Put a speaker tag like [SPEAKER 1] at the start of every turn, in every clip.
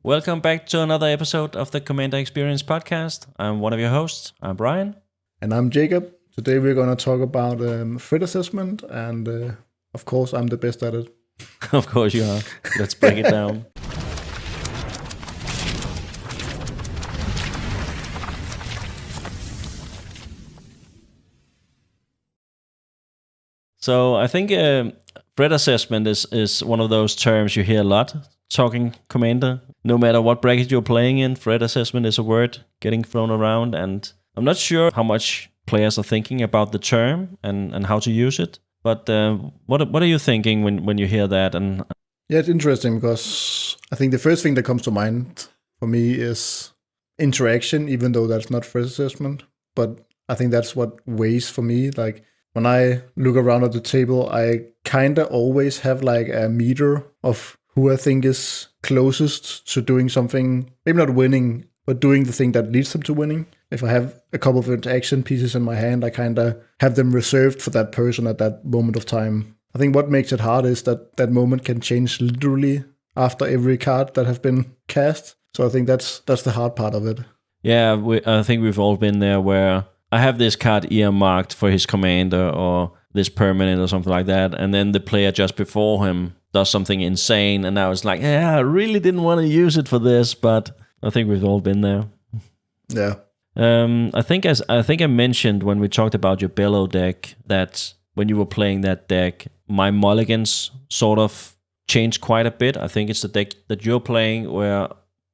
[SPEAKER 1] Welcome back to another episode of the Commander Experience podcast. I'm one of your hosts. I'm Brian.
[SPEAKER 2] And I'm Jacob. Today we're going to talk about threat assessment, and of course, I'm the best at it.
[SPEAKER 1] Of course you are. Let's break it down. So I think threat assessment is one of those terms you hear a lot talking Commander. No matter what bracket you're playing in, threat assessment is a word getting thrown around, and I'm not sure how much players are thinking about the term and how to use it. But what are you thinking when you hear that? And
[SPEAKER 2] yeah, it's interesting because I think the first thing that comes to mind for me is interaction, even though that's not threat assessment. But I think that's what weighs for me. Like when I look around at the table, I kind of always have like a meter of who I think is closest to doing something, maybe not winning, but doing the thing that leads them to winning. If I have a couple of interaction pieces in my hand, I kind of have them reserved for that person at that moment of time. I think what makes it hard is that that moment can change literally after every card that have been cast. So I think that's the hard part of it.
[SPEAKER 1] yeah, I think we've all been there where I have this card earmarked for his commander or this permanent or something like that, and then the player just before him does something insane, and I was like, yeah, I really didn't want to use it for this, but I think we've all been there.
[SPEAKER 2] Yeah.
[SPEAKER 1] I think I mentioned when we talked about your Bellow deck that when you were playing that deck, my mulligans sort of changed quite a bit. I think it's the deck that you're playing where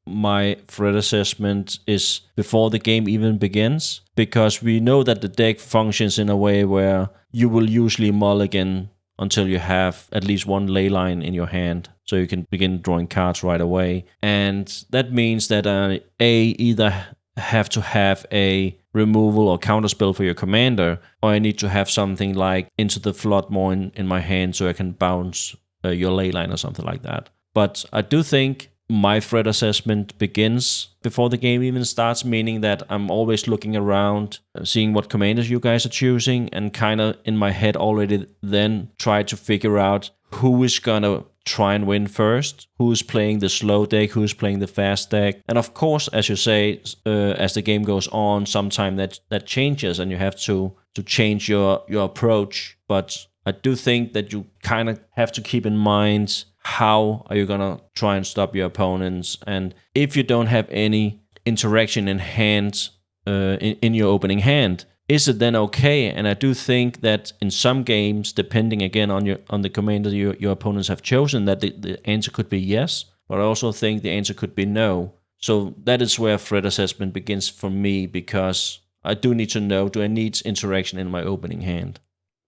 [SPEAKER 1] my threat assessment is before the game even begins, because we know that the deck functions in a way where you will usually mulligan until you have at least one ley line in your hand, so you can begin drawing cards right away. And that means that I either have to have a removal or counter spell for your commander, or I need to have something like Into the Flood more in my hand so I can bounce your ley line or something like that. But I do think my threat assessment begins before the game even starts, meaning that I'm always looking around, seeing what commanders you guys are choosing, and kind of in my head already then try to figure out who is gonna try and win first, who's playing the slow deck, who's playing the fast deck. And of course, as you say, as the game goes on, sometime that changes and you have to change your approach. But I do think that you kind of have to keep in mind how are you gonna try and stop your opponents, and if you don't have any interaction in hand, in your opening hand, is it then okay? And I do think that in some games, depending again on the commander your opponents have chosen, that the answer could be yes, but I also think the answer could be no. So that is where threat assessment begins for me, because I do need to know, do I need interaction in my opening hand?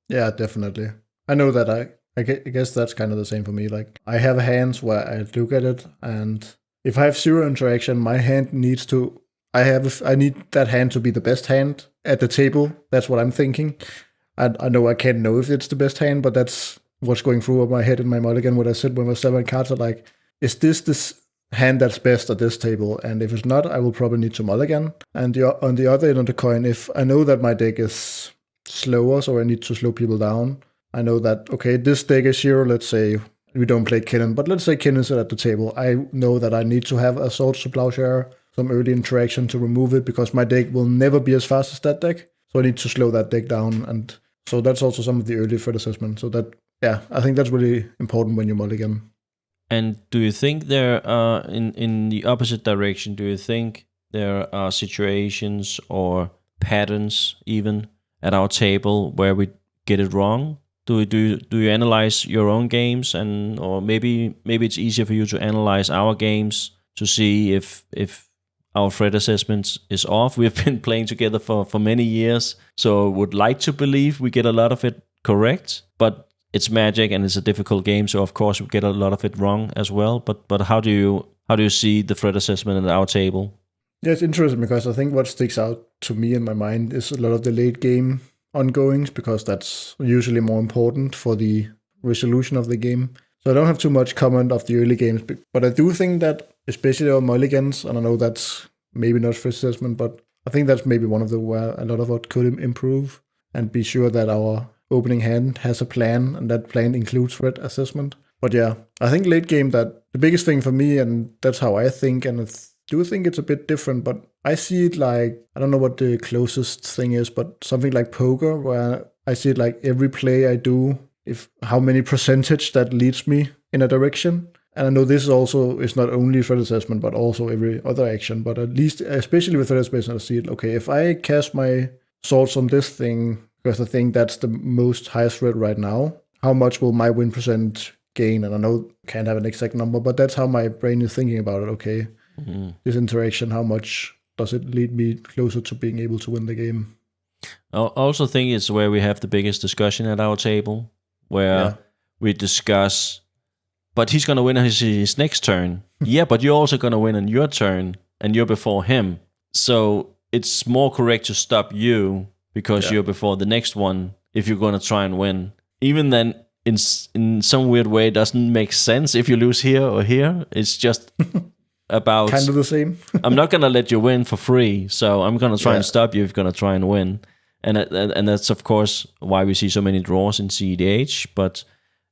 [SPEAKER 2] Yeah, definitely. I know that I guess that's kind of the same for me. Like I have hands where I look at it, and if I have zero interaction, my hand needs to. I need that hand to be the best hand at the table. That's what I'm thinking. I know I can't know if it's the best hand, but that's what's going through my head in my mulligan when I sit with my 7 cards. Are like, is this hand that's best at this table? And if it's not, I will probably need to mulligan. And on the other end of the coin, if I know that my deck is slower, so I need to slow people down. I know that, okay, this deck is here, let's say we don't play Kinnan, but let's say Kinnan is at the table. I know that I need to have a Swords to Plowshare, some early interaction to remove it, because my deck will never be as fast as that deck. So I need to slow that deck down. And so that's also some of the early threat assessment. So that, yeah, I think that's really important when you mulligan.
[SPEAKER 1] And do you think there are, in the opposite direction, do you think there are situations or patterns even at our table where we get it wrong? Do you analyze your own games, and or maybe it's easier for you to analyze our games to see if our threat assessment is off? We've been playing together for many years, so would like to believe we get a lot of it correct, but it's Magic and it's a difficult game, so of course we get a lot of it wrong as well. But how do you see the threat assessment at our table?
[SPEAKER 2] Yeah, it's interesting because I think what sticks out to me in my mind is a lot of the late game ongoings, because that's usually more important for the resolution of the game. So I don't have too much comment of the early games, but I do think that, especially our mulligans, and I know that's maybe not for assessment, but I think that's maybe one of the where a lot of it could improve, and be sure that our opening hand has a plan, and that plan includes threat assessment. But yeah, I think late game, that the biggest thing for me, and that's how I think, and do think it's a bit different, but I see it like, I don't know what the closest thing is, but something like poker, where I see it like every play I do, if how many percentage that leads me in a direction. And I know this is not only threat assessment, but also every other action. But at least, especially with threat assessment, I see it, okay, if I cast my swords on this thing, because I think that's the most highest threat right now, how much will my win percent gain? And I know can't have an exact number, but that's how my brain is thinking about it. Okay, this interaction, how much does it lead me closer to being able to win the game?
[SPEAKER 1] I also think it's where we have the biggest discussion at our table, where we discuss, but he's going to win on his next turn. Yeah, but you're also going to win on your turn, and you're before him. So it's more correct to stop you because you're before the next one if you're going to try and win. Even then, in some weird way, it doesn't make sense if you lose here or here. It's just about...
[SPEAKER 2] kind of the same.
[SPEAKER 1] I'm not going to let you win for free, so I'm going to try and stop you if you're going to try and win. And that's, of course, why we see so many draws in cEDH, but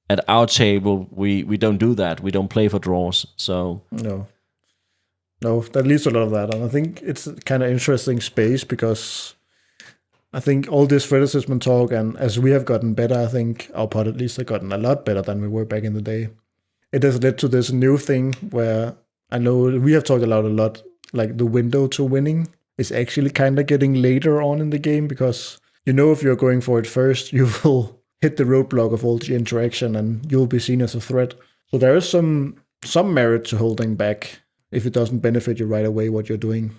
[SPEAKER 1] at our table, we don't do that. We don't play for draws, so...
[SPEAKER 2] No, that leads to a lot of that. And I think it's a kind of interesting space because I think all this threat assessment talk, and as we have gotten better, I think our pod at least have gotten a lot better than we were back in the day. It has led to this new thing where I know we have talked a lot, like the window to winning is actually kind of getting later on in the game because if you're going for it first, you will hit the roadblock of all the interaction and you'll be seen as a threat. So there is some merit to holding back if it doesn't benefit you right away what you're doing.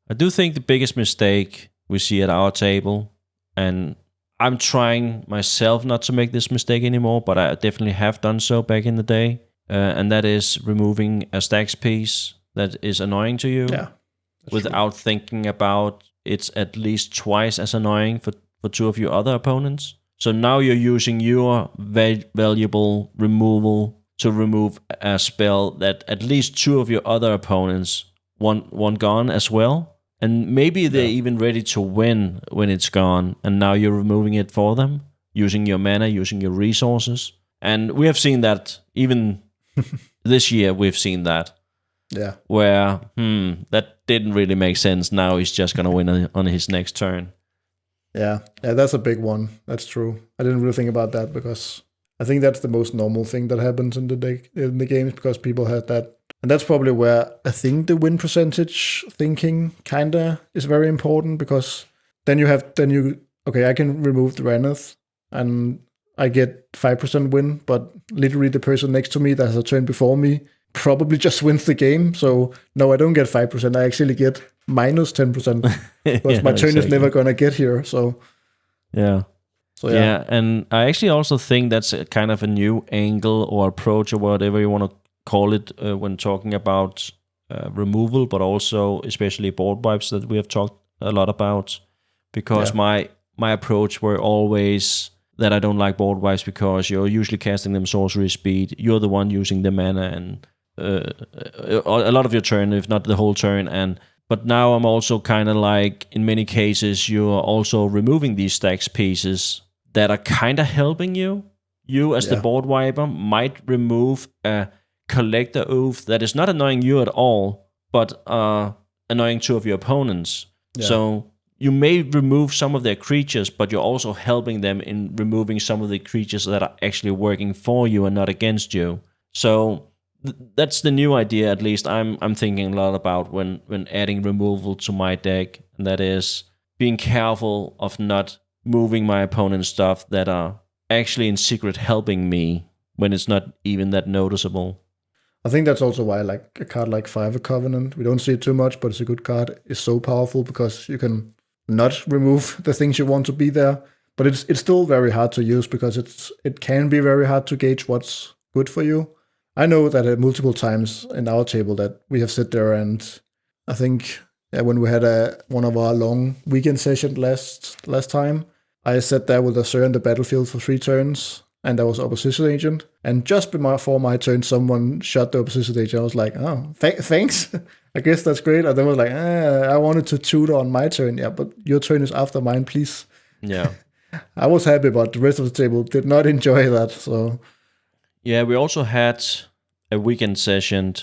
[SPEAKER 1] I do think the biggest mistake we see at our table, and I'm trying myself not to make this mistake anymore, but I definitely have done so back in the day, and that is removing a stacks piece that is annoying to you without thinking about it's at least twice as annoying for two of your other opponents. So now you're using your valuable removal to remove a spell that at least two of your other opponents want gone as well. And maybe they're even ready to win when it's gone, and now you're removing it for them, using your mana, using your resources. And we have seen that, even this year we've seen that.
[SPEAKER 2] Yeah.
[SPEAKER 1] Where, that didn't really make sense. Now he's just going to win on his next turn.
[SPEAKER 2] Yeah, that's a big one. That's true. I didn't really think about that because I think that's the most normal thing that happens in the games because people had that. And that's probably where I think the win percentage thinking kind of is very important because then I can remove the Raneth and I get 5% win, but literally the person next to me that has a turn before me probably just wins the game. So no, I don't get 5%. I actually get minus 10% because my turn is never going to get here. So
[SPEAKER 1] yeah. Yeah, and I actually also think that's a kind of a new angle or approach or whatever you want to call it when talking about removal, but also especially board wipes that we have talked a lot about. Because my approach were always that I don't like board wipes because you're usually casting them sorcery speed. You're the one using the mana and a lot of your turn, if not the whole turn. But now I'm also kind of like, in many cases, you're also removing these stacks pieces that are kind of helping you. You, as the board wiper, might remove a collector oath that is not annoying you at all, but annoying two of your opponents. Yeah. So you may remove some of their creatures, but you're also helping them in removing some of the creatures that are actually working for you and not against you. So that's the new idea, at least I'm thinking a lot about when adding removal to my deck, and that is being careful of not moving my opponent's stuff that are actually in secret helping me when it's not even that noticeable.
[SPEAKER 2] I think that's also why like a card like Five Covenant, we don't see it too much, but it's a good card, is so powerful because you can not remove the things you want to be there, but it's still very hard to use because it can be very hard to gauge what's good for you. I know that multiple times in our table that we have sit there, and I think when we had one of our long weekend sessions last time, I sat there with a Sir in the battlefield for 3 turns, and there was opposition agent. And just before my turn, someone shot the opposition agent. I was like, oh, thanks. I guess that's great. And then I was like, I wanted to tutor on my turn. Yeah, but your turn is after mine, please.
[SPEAKER 1] Yeah.
[SPEAKER 2] I was happy, but the rest of the table did not enjoy that. So
[SPEAKER 1] Yeah, we also had a weekend session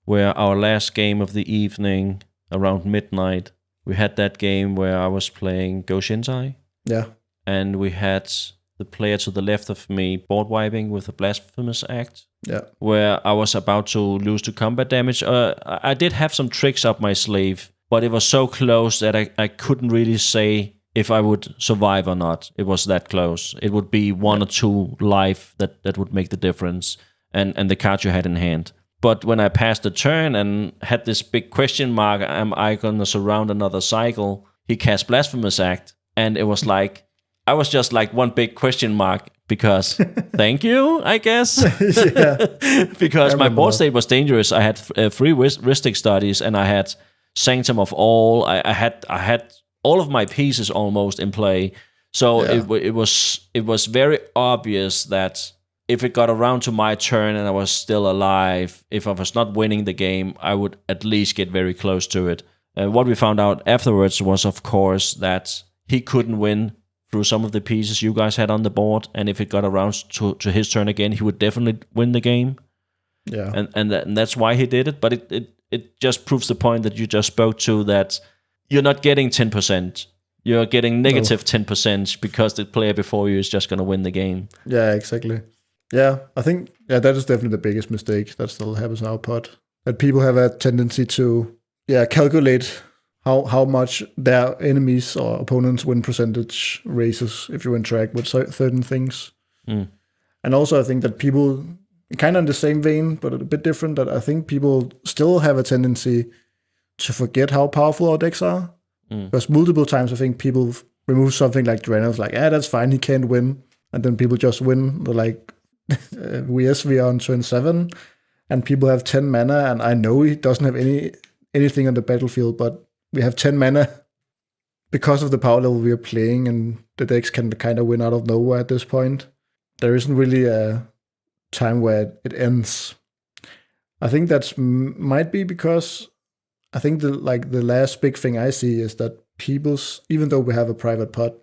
[SPEAKER 1] where our last game of the evening, around midnight, we had that game where I was playing Go Shintai.
[SPEAKER 2] Yeah.
[SPEAKER 1] And we had the player to the left of me board wiping with a blasphemous act.
[SPEAKER 2] Yeah.
[SPEAKER 1] Where I was about to lose to combat damage. I did have some tricks up my sleeve, but it was so close that I couldn't really say if I would survive or not. It was that close. It would be 1 or 2 life that would make the difference, and the card you had in hand. But when I passed the turn and had this big question mark, am I going to surround another cycle? He cast Blasphemous Act, and it was like, I was just like one big question mark because thank you, I guess. Because my board state was dangerous. I had 3 Ristic studies and I had Sanctum of All. I had all of my pieces almost in play. So it was very obvious that if it got around to my turn and I was still alive, if I was not winning the game, I would at least get very close to it. What we found out afterwards was, of course, that he couldn't win through some of the pieces you guys had on the board, and if it got around to his turn again, he would definitely win the game.
[SPEAKER 2] Yeah,
[SPEAKER 1] and that's why he did it. But it just proves the point that you just spoke to, that you're not getting 10%. You're getting negative 10% because the player before you is just going to win the game.
[SPEAKER 2] Yeah, exactly. Yeah, I think that is definitely the biggest mistake that still happens in our pod. That people have a tendency to calculate how much their enemies or opponents win percentage raises if you interact with certain things.
[SPEAKER 1] Mm.
[SPEAKER 2] And also I think that people, kind of in the same vein, but a bit different, that I think people still have a tendency to forget how powerful our decks are. Because multiple times I think people remove something like Draenor, like, that's fine, he can't win. And then people just win. They're like, we are on turn 7, and people have 10 mana, and I know he doesn't have anything on the battlefield, but we have 10 mana because of the power level we are playing, and the decks can kind of win out of nowhere at this point. There isn't really a time where it ends. I think that might be because I think the last big thing I see is that even though we have a private pod,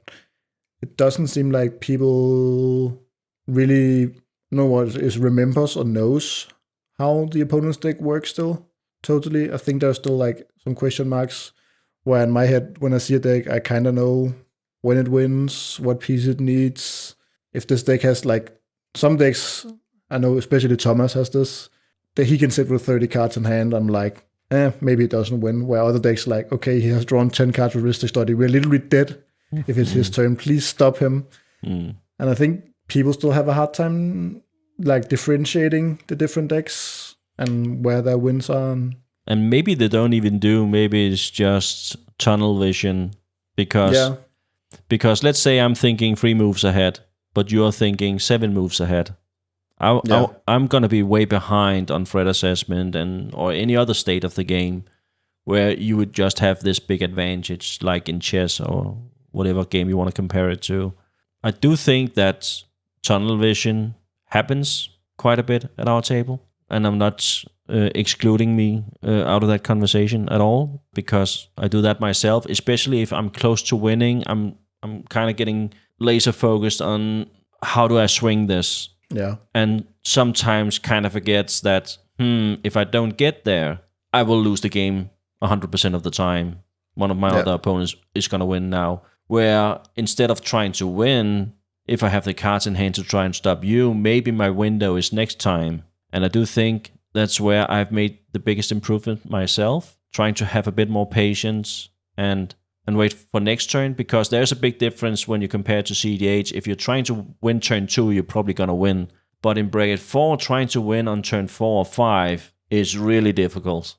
[SPEAKER 2] it doesn't seem like people really know what is remembers or knows how the opponent's deck works still. Totally. I think there's still like some question marks where in my head, when I see a deck, I kind of know when it wins, what piece it needs. If this deck has like some decks, I know especially Thomas has this, that he can sit with 30 cards in hand. I'm like, maybe it doesn't win. Where other decks like, okay, he has drawn 10 cards with Ristic Study. We're literally dead if it's his turn. Please stop him. And I think people still have a hard time like differentiating the different decks and where their wins are.
[SPEAKER 1] And maybe they don't even do. Maybe it's just tunnel vision. Because let's say I'm thinking 3 moves ahead, but you're thinking 7 moves ahead. I'm going to be way behind on threat assessment or any other state of the game where you would just have this big advantage, like in chess or whatever game you want to compare it to. I do think that tunnel vision happens quite a bit at our table, and I'm not excluding me out of that conversation at all, because I do that myself, especially if I'm close to winning. I'm kind of getting laser focused on how do I swing this.
[SPEAKER 2] Yeah.
[SPEAKER 1] And sometimes kind of forgets that, if I don't get there, I will lose the game 100% of the time. One of my other opponents is going to win now. Where instead of trying to win, if I have the cards in hand to try and stop you, maybe my window is next time. And I do think that's where I've made the biggest improvement myself, trying to have a bit more patience and wait for next turn, because there's a big difference when you compare to cEDH. If you're trying to win turn 2, you're probably going to win. But in bracket 4, trying to win on turn 4 or 5 is really difficult.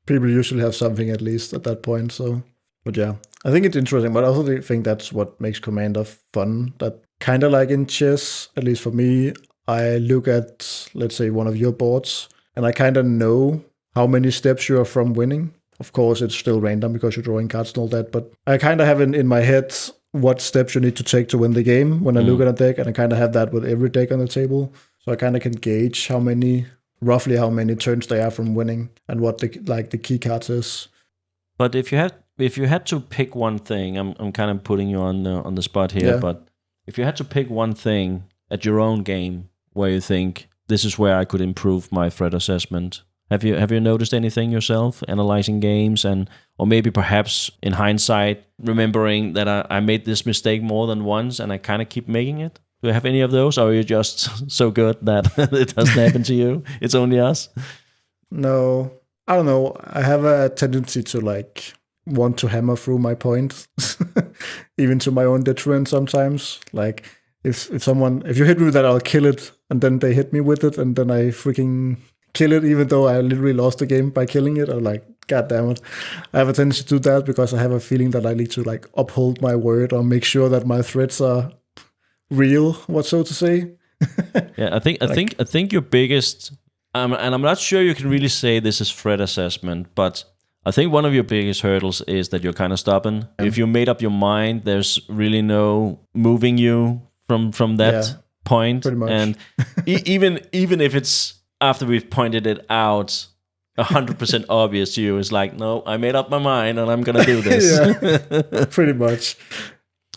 [SPEAKER 2] People usually have something at least at that point. So, but yeah, I think it's interesting. But I also think that's what makes Commander fun. That kind of like in chess, at least for me, I look at, let's say, one of your boards, and I kind of know how many steps you are from winning. Of course, it's still random because you're drawing cards and all that, but I kind of have in my head what steps you need to take to win the game when I look at a deck, and I kind of have that with every deck on the table. So I kind of can gauge roughly how many turns they are from winning and what the key cards is.
[SPEAKER 1] But if you had to pick one thing, I'm kind of putting you on the spot here, but if you had to pick one thing at your own game where you think this is where I could improve my threat assessment? Have you noticed anything yourself analyzing games, or maybe perhaps in hindsight remembering that I made this mistake more than once and I kind of keep making it? Do you have any of those, or are you just so good that it doesn't happen to you? It's only us?
[SPEAKER 2] No, I don't know. I have a tendency to like want to hammer through my point, even to my own detriment sometimes. Like if you hit me with that, I'll kill it, and then they hit me with it, and then I freaking kill it, even though I literally lost the game by killing it. I'm like, God damn it. I have a tendency to do that because I have a feeling that I need to like uphold my word or make sure that my threats are real, what so to say.
[SPEAKER 1] Yeah, I think your biggest, and I'm not sure you can really say this is threat assessment, but I think one of your biggest hurdles is that you're kind of stubborn. If you made up your mind, there's really no moving you from that point.
[SPEAKER 2] Pretty much.
[SPEAKER 1] And even if it's after we've pointed it out, 100% obvious to you, is like, no, I made up my mind and I'm gonna do this.
[SPEAKER 2] Pretty much.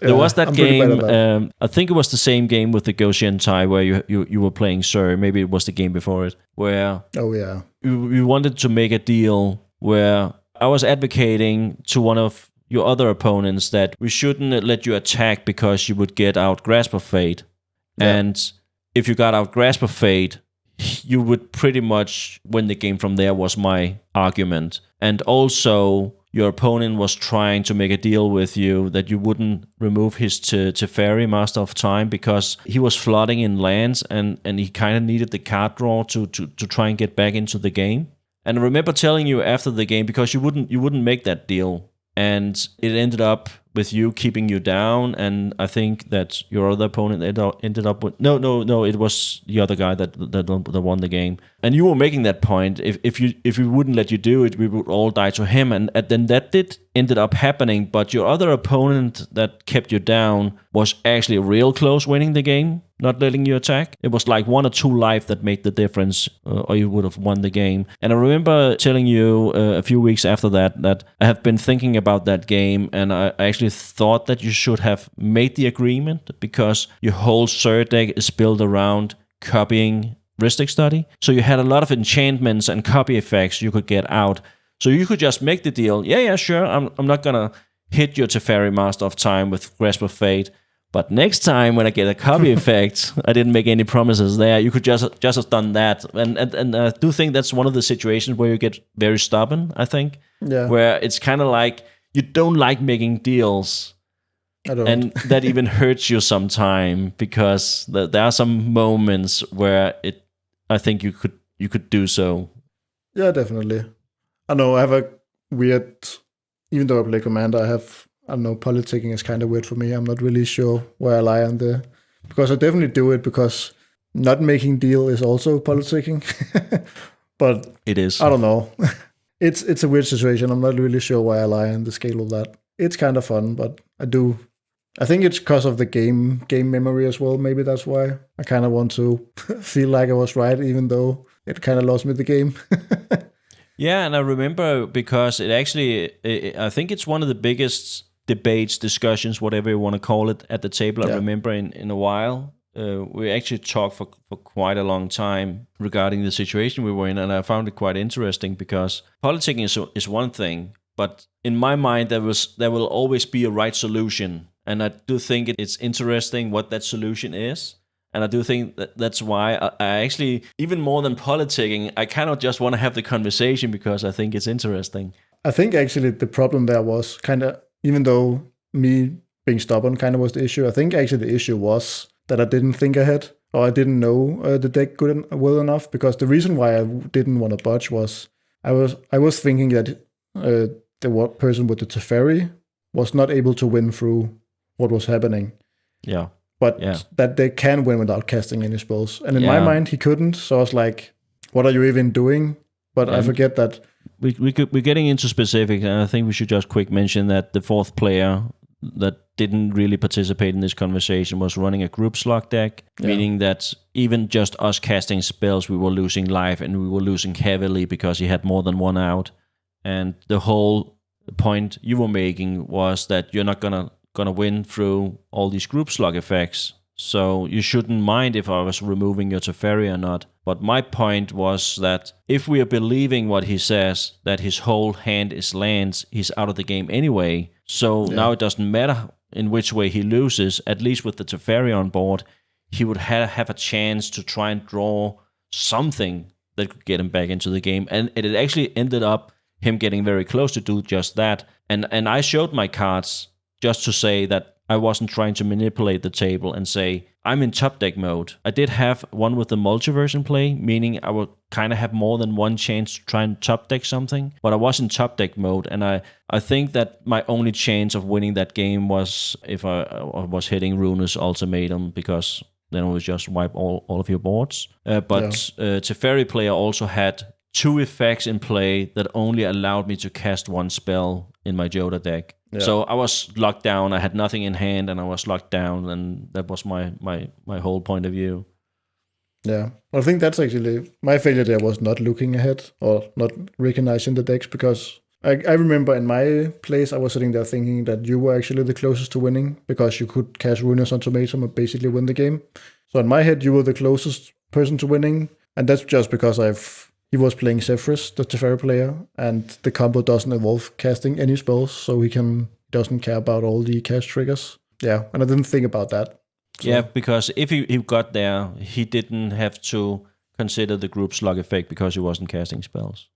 [SPEAKER 1] There was that game. I think it was the same game with the Goshen Tai where you were playing Sir. Maybe it was the game before it, where we wanted to make a deal where I was advocating to one of your other opponents that we shouldn't let you attack because you would get out Grasp of Fate, and if you got out Grasp of Fate, you would pretty much win the game from there, was my argument. And also, your opponent was trying to make a deal with you that you wouldn't remove his Teferi, Master of Time, because he was flooding in lands and he kind of needed the card draw to try and get back into the game. And I remember telling you after the game, because you wouldn't make that deal, and it ended up with you keeping you down, and I think that your other opponent ended up with no, it was the other guy that won the game, and you were making that point. If we wouldn't let you do it, we would all die to him, and then that ended up happening. But your other opponent that kept you down was actually real close winning the game, not letting you attack. It was like 1 or 2 life that made the difference, or you would have won the game. And I remember telling you a few weeks after that I have been thinking about that game, and I actually thought that you should have made the agreement, because your whole Sir deck is built around copying Ristic Study. So you had a lot of enchantments and copy effects you could get out. So you could just make the deal. Yeah, sure. I'm not gonna hit your Teferi, Master of Time, with Grasp of Fate. But next time when I get a copy effect, I didn't make any promises there. You could just have done that. And I do think that's one of the situations where you get very stubborn, I think.
[SPEAKER 2] Yeah.
[SPEAKER 1] Where it's kind of like you don't like making deals.
[SPEAKER 2] I don't.
[SPEAKER 1] And that even hurts you sometime, because there are some moments where I think you could do so.
[SPEAKER 2] Yeah, definitely. I know I have a weird, even though I play Commander, I don't know, politicking is kind of weird for me. I'm not really sure where I lie on there. Because I definitely do it because not making deal is also politicking. But
[SPEAKER 1] it is.
[SPEAKER 2] I don't know. It's a weird situation. I'm not really sure where I lie on the scale of that. It's kind of fun, but I think it's because of the game memory as well. Maybe that's why I kind of want to feel like I was right, even though it kind of lost me the game.
[SPEAKER 1] Yeah, and I remember, because I think it's one of the biggest debates, discussions, whatever you want to call it, at the table. I remember in a while. We actually talked for quite a long time regarding the situation we were in, and I found it quite interesting, because politicking is one thing, but in my mind there will always be a right solution, and I do think it's interesting what that solution is. And I do think that's why I actually, even more than politicking, I kind of just want to have the conversation, because I think it's interesting.
[SPEAKER 2] I think actually the problem there was kind of, even though me being stubborn kind of was the issue, I think actually the issue was that I didn't think ahead, or I didn't know the deck well enough. Because the reason why I didn't want to budge was I was thinking that the person with the Teferi was not able to win through what was happening.
[SPEAKER 1] Yeah.
[SPEAKER 2] But that they can win without casting any spells. And in my mind, he couldn't. So I was like, what are you even doing? But I forget that.
[SPEAKER 1] We're getting into specifics, and I think we should just quick mention that the fourth player that didn't really participate in this conversation was running a group slug deck, meaning that even just us casting spells, we were losing life, and we were losing heavily because he had more than one out. And the whole point you were making was that you're not gonna win through all these group slug effects, So you shouldn't mind if I was removing your Teferi or not. But my point was that if we are believing what he says, that his whole hand is lands, he's out of the game anyway. So now it doesn't matter in which way he loses, at least with the Teferi on board, he would have a chance to try and draw something that could get him back into the game. And it actually ended up him getting very close to do just that. And I showed my cards just to say that I wasn't trying to manipulate the table and say, I'm in top deck mode. I did have one with the multiverse in play, meaning I would kind of have more than one chance to try and top deck something, but I was in top deck mode, and I think that my only chance of winning that game was if I was hitting Runa's ultimatum, because then it was just wipe all of your boards. Teferi player also had 2 effects in play that only allowed me to cast 1 spell in my Joda deck. Yeah. So I was locked down. I had nothing in hand, and I was locked down, and that was my whole point of view.
[SPEAKER 2] Yeah, well, I think that's actually my failure there, was not looking ahead or not recognizing the decks, because I remember in my place I was sitting there thinking that you were actually the closest to winning because you could cast Runa's Ultimatum and basically win the game. So in my head you were the closest person to winning, and that's just because he was playing Zephyrus, the Teferi player, and the combo doesn't involve casting any spells, so he doesn't care about all the cast triggers. Yeah, and I didn't think about that.
[SPEAKER 1] So. Yeah, because if he got there, he didn't have to consider the group slug effect because he wasn't casting spells.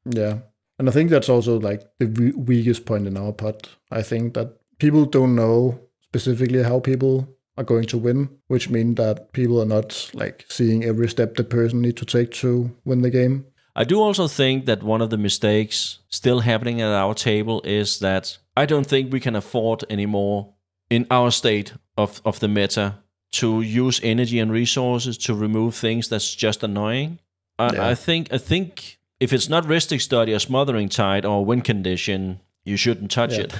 [SPEAKER 2] Yeah, and I think that's also like the weakest point in our pot. I think that people don't know specifically how people are going to win, which means that people are not like seeing every step the person needs to take to win the game.
[SPEAKER 1] I do also think that one of the mistakes still happening at our table is that I don't think we can afford anymore in our state of the meta to use energy and resources to remove things that's just annoying. I think if it's not Ristic Study or Smothering Tide or Win Condition, you shouldn't touch it.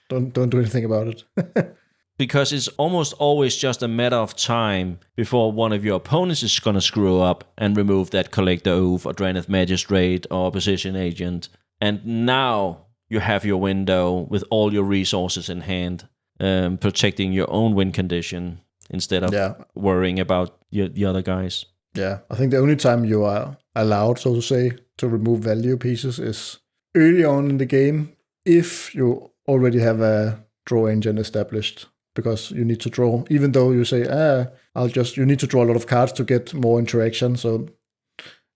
[SPEAKER 2] Don't do anything about it.
[SPEAKER 1] Because it's almost always just a matter of time before one of your opponents is going to screw up and remove that Collector Oath or Draneth Magistrate or Opposition Agent. And now you have your window with all your resources in hand, protecting your own win condition instead of worrying about the other guys.
[SPEAKER 2] Yeah, I think the only time you are allowed, so to say, to remove value pieces is early on in the game if you already have a draw engine established. Because you need to draw, even though you say, you need to draw a lot of cards to get more interaction. So,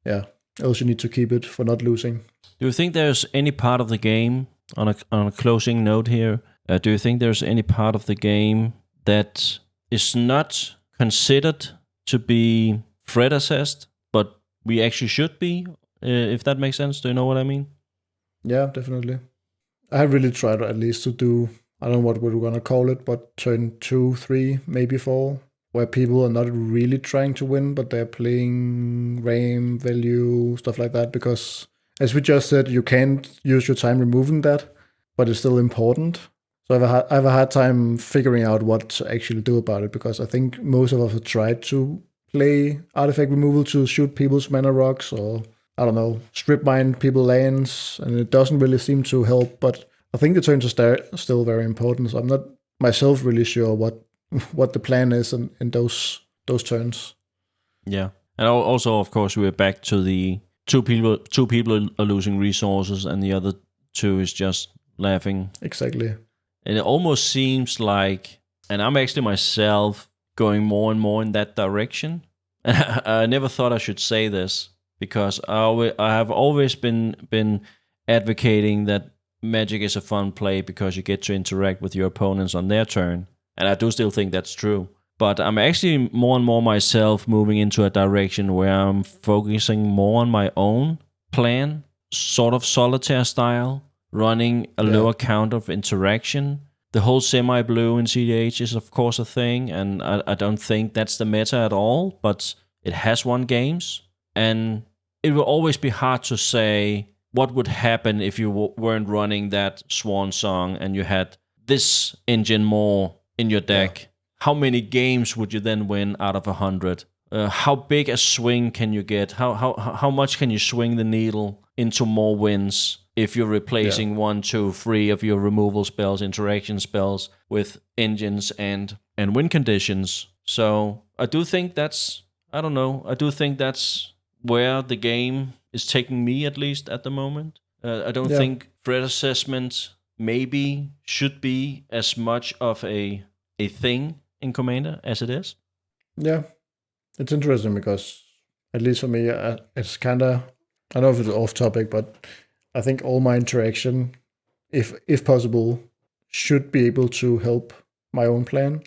[SPEAKER 2] yeah, else you need to keep it for not losing.
[SPEAKER 1] Do you think there's any part of the game, on a closing note here, do you think there's any part of the game that is not considered to be threat assessed, but we actually should be, if that makes sense? Do you know what I mean?
[SPEAKER 2] Yeah, definitely. I really tried at least to do, I don't know what we're going to call it, but turn 2, 3, maybe 4, where people are not really trying to win, but they're playing RAM, value, stuff like that, because as we just said, you can't use your time removing that, but it's still important. So I have a hard time figuring out what to actually do about it, because I think most of us have tried to play artifact removal to shoot people's mana rocks, or, I don't know, strip mine people lands, and it doesn't really seem to help, but I think the turns are still very important, so I'm not myself really sure what the plan is in those turns.
[SPEAKER 1] Yeah, and also, of course, we're back to the two people are losing resources, and the other 2 is just laughing.
[SPEAKER 2] Exactly.
[SPEAKER 1] And it almost seems like, and I'm actually myself going more and more in that direction. I never thought I should say this, because I have always been advocating that Magic is a fun play because you get to interact with your opponents on their turn. And I do still think that's true. But I'm actually more and more myself moving into a direction where I'm focusing more on my own plan, sort of solitaire style, running a lower count of interaction. The whole semi-blue in cEDH is of course a thing, and I don't think that's the meta at all, but it has won games. And it will always be hard to say what would happen if you weren't running that Swan Song and you had this engine more in your deck? Yeah. How many games would you then win out of 100? How big a swing can you get? How much can you swing the needle into more wins if you're replacing 1, 2, 3 of your removal spells, interaction spells with engines and win conditions? So I do think that's, I don't know, I do think that's where the game is taking me, at least at the moment. I don't
[SPEAKER 2] Yeah,
[SPEAKER 1] think threat assessment maybe should be as much of a thing in Commander as it is.
[SPEAKER 2] yeah. It's interesting because, at least for me, it's kind of, I don't know if it's off topic, but I think all my interaction, if possible, should be able to help my own plan.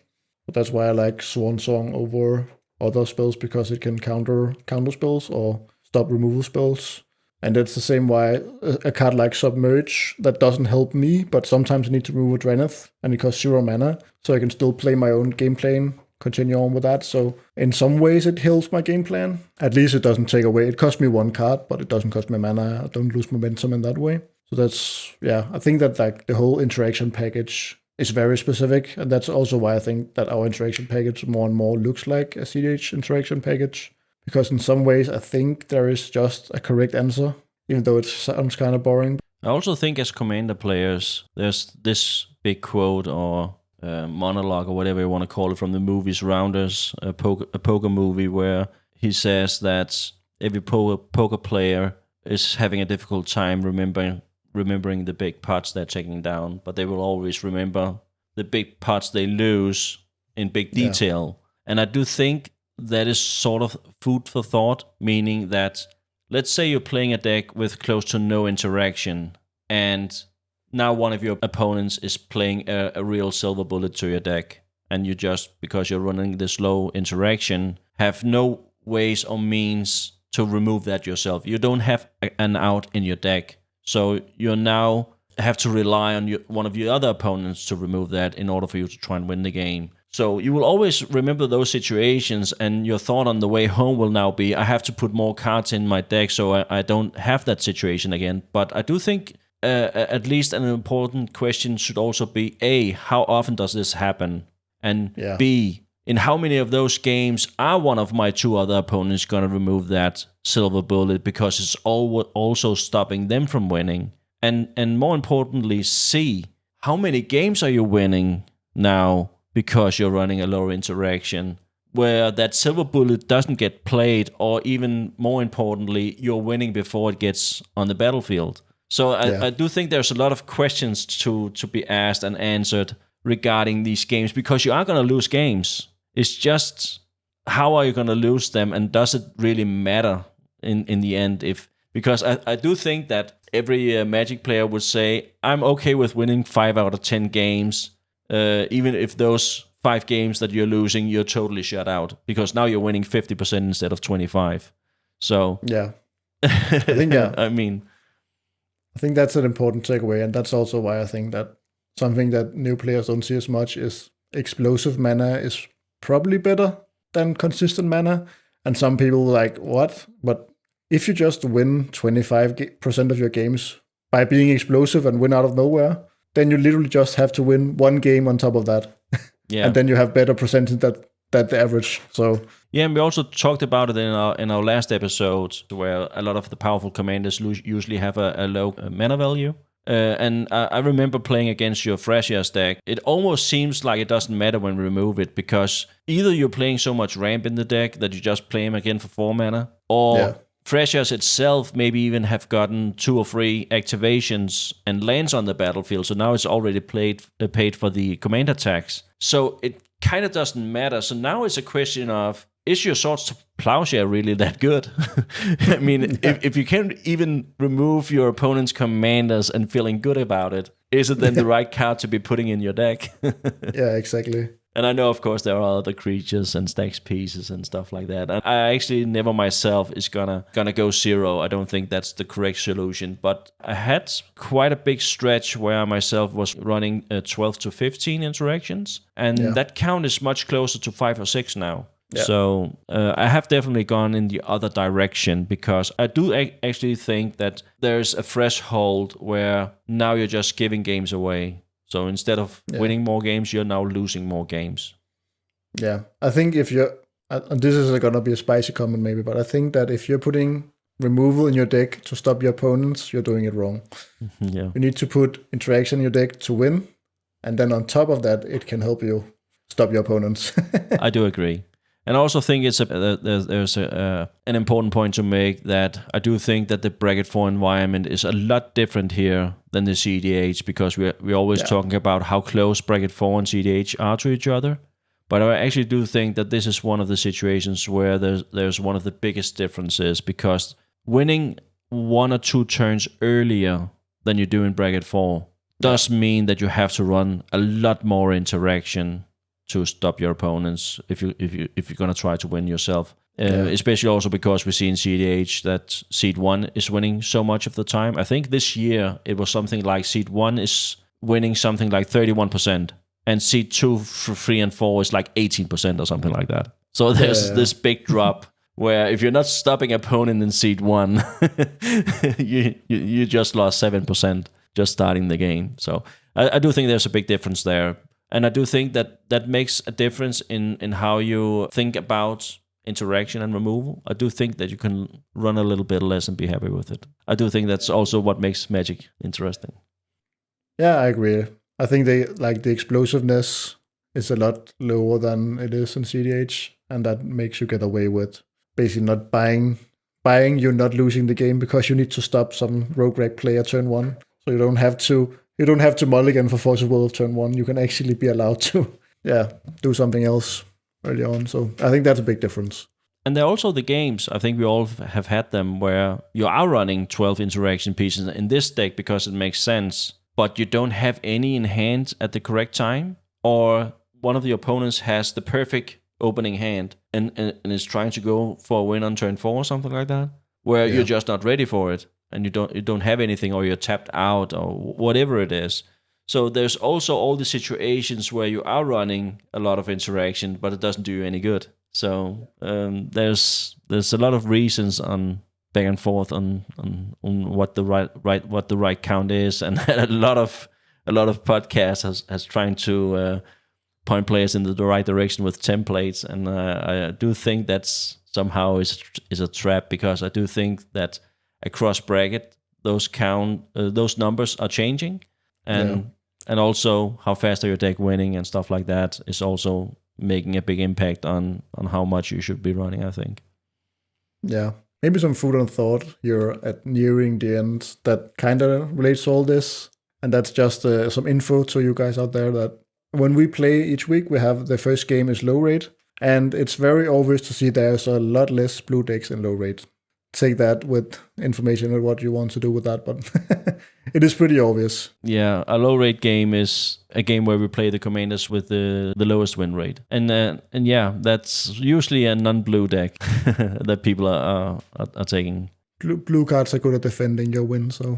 [SPEAKER 2] But that's why I like Swan Song over other spells, because it can counter spells or stop removal spells. And that's the same why a card like Submerge that doesn't help me, but sometimes I need to remove a Draneth and it costs 0 mana, so I can still play my own game plan, continue on with that. So in some ways it helps my game plan. At least it doesn't take away. It costs me 1 card, but it doesn't cost me mana. I don't lose momentum in that way. So that's, yeah, I think that like the whole interaction package is very specific, and that's also why I think that our interaction package more and more looks like a cEDH interaction package. Because in some ways I think there is just a correct answer, even though it sounds kind of boring.
[SPEAKER 1] I also think as Commander players, there's this big quote or monologue or whatever you want to call it from the movies Rounders, a poker movie, where he says that every poker player is having a difficult time remembering the big pots they're taking down, but they will always remember the big pots they lose in big detail. Yeah. And I do think that is sort of food for thought, meaning that let's say you're playing a deck with close to no interaction, and now one of your opponents is playing a real silver bullet to your deck, and you just, because you're running this low interaction, have no ways or means to remove that yourself. You don't have an out in your deck, so you now have to rely on one of your other opponents to remove that in order for you to try and win the game. So you will always remember those situations, and your thought on the way home will now be, I have to put more cards in my deck so I don't have that situation again. But I do think at least an important question should also be, A, how often does this happen? And B, in how many of those games are one of my 2 other opponents going to remove that silver bullet because it's also stopping them from winning? And more importantly, C, how many games are you winning now because you're running a lower interaction where that silver bullet doesn't get played, or even more importantly, you're winning before it gets on the battlefield? So I do think there's a lot of questions to be asked and answered regarding these games, because you are going to lose games. It's just, how are you going to lose them, and does it really matter in the end? Because I do think that every Magic player would say, I'm okay with winning 5 out of 10 games, even if those 5 games that you're losing, you're totally shut out, because now you're winning 50% instead of 25. So
[SPEAKER 2] yeah, I think
[SPEAKER 1] I
[SPEAKER 2] think that's an important takeaway, and that's also why I think that something that new players don't see as much is explosive mana is probably better than consistent mana. And some people like, what? But if you just win 25% of your games by being explosive and win out of nowhere, then you literally just have to win 1 game on top of that.
[SPEAKER 1] Yeah.
[SPEAKER 2] And then you have better percentage than the average. So
[SPEAKER 1] yeah, and we also talked about it in our last episode, where a lot of the powerful commanders usually have a low mana value. And I remember playing against your Thrasher's deck. It almost seems like it doesn't matter when we remove it, because either you're playing so much ramp in the deck that you just play him again for 4 mana, or Thrasher's itself maybe even have gotten 2 or 3 activations and lands on the battlefield, so now it's already paid for the commander tax. So it kind of doesn't matter. So now it's a question of, is your Swords to Plowshare really that good? I mean, if you can't even remove your opponent's commanders and feeling good about it, is it then the right card to be putting in your deck?
[SPEAKER 2] Yeah, exactly.
[SPEAKER 1] And I know, of course, there are other creatures and stacks pieces and stuff like that. And I actually never myself is gonna go 0. I don't think that's the correct solution. But I had quite a big stretch where I myself was running 12 to 15 interactions. And that count is much closer to 5 or 6 now. Yeah. So I have definitely gone in the other direction, because I do actually think that there's a threshold where now you're just giving games away. So instead of winning more games, you're now losing more games.
[SPEAKER 2] Yeah, I think if you're, and this is going to be a spicy comment maybe, but I think that if you're putting removal in your deck to stop your opponents, you're doing it wrong.
[SPEAKER 1] Yeah.
[SPEAKER 2] You need to put interaction in your deck to win, and then on top of that, it can help you. stop your opponents.
[SPEAKER 1] I do agree. And I also think it's there's an important point to make, that I do think that the bracket 4 environment is a lot different here than the cEDH, because we're always talking about how close bracket 4 and cEDH are to each other. But I actually do think that this is one of the situations where there's one of the biggest differences, because winning 1 or 2 turns earlier than you do in bracket 4 does mean that you have to run a lot more interaction to stop your opponents if you're gonna try to win yourself. Especially also because we see in cEDH that Seed 1 is winning so much of the time. I think this year it was something like Seed 1 is winning something like 31%, and Seed 2, 3, and 4 is like 18% or something like that. So there's this big drop where if you're not stopping opponent in Seed 1, you just lost 7% just starting the game. So I do think there's a big difference there. And I do think that makes a difference in how you think about interaction and removal. I do think that you can run a little bit less and be happy with it. I do think that's also what makes Magic interesting.
[SPEAKER 2] Yeah, I agree. I think the explosiveness is a lot lower than it is in cEDH, and that makes you get away with basically not buying you not losing the game because you need to stop some rogue rag player turn 1. So you don't have to mulligan for Force of Will turn 1. You can actually be allowed to do something else early on. So I think that's a big difference.
[SPEAKER 1] And there are also the games, I think we all have had them, where you are running 12 interaction pieces in this deck because it makes sense, but you don't have any in hand at the correct time, or one of the opponents has the perfect opening hand and is trying to go for a win on turn 4 or something like that, where you're just not ready for it. And you don't have anything, or you're tapped out, or whatever it is. So there's also all the situations where you are running a lot of interaction, but it doesn't do you any good. So there's a lot of reasons on back and forth on what the right count is, and a lot of podcasts has trying to point players in the right direction with templates, and I do think that's somehow is a trap, because I do think that across bracket, those numbers are changing, and also how fast are your deck winning and stuff like that is also making a big impact on how much you should be running, I think.
[SPEAKER 2] Yeah, maybe some food and thought here at nearing the end that kind of relates to all this, and that's just some info to you guys out there, that when we play each week, we have the first game is low rate, and it's very obvious to see there's a lot less blue decks in low rate. Take that with information and what you want to do with that, but it is pretty obvious.
[SPEAKER 1] Yeah, a low rate game is a game where we play the commanders with the lowest win rate, and yeah, that's usually a non-blue deck that people are taking.
[SPEAKER 2] Blue cards are good at defending your win, so.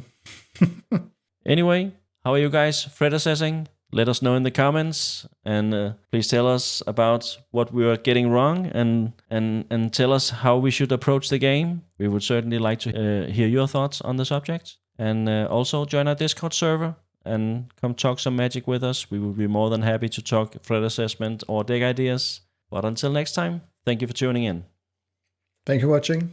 [SPEAKER 1] Anyway, how are you guys threat assessing? Let us know in the comments, and please tell us about what we are getting wrong, and tell us how we should approach the game. We would certainly like to hear your thoughts on the subject. And also join our Discord server and come talk some Magic with us. We would be more than happy to talk threat assessment or deck ideas. But until next time, thank you for tuning in.
[SPEAKER 2] Thank you for watching.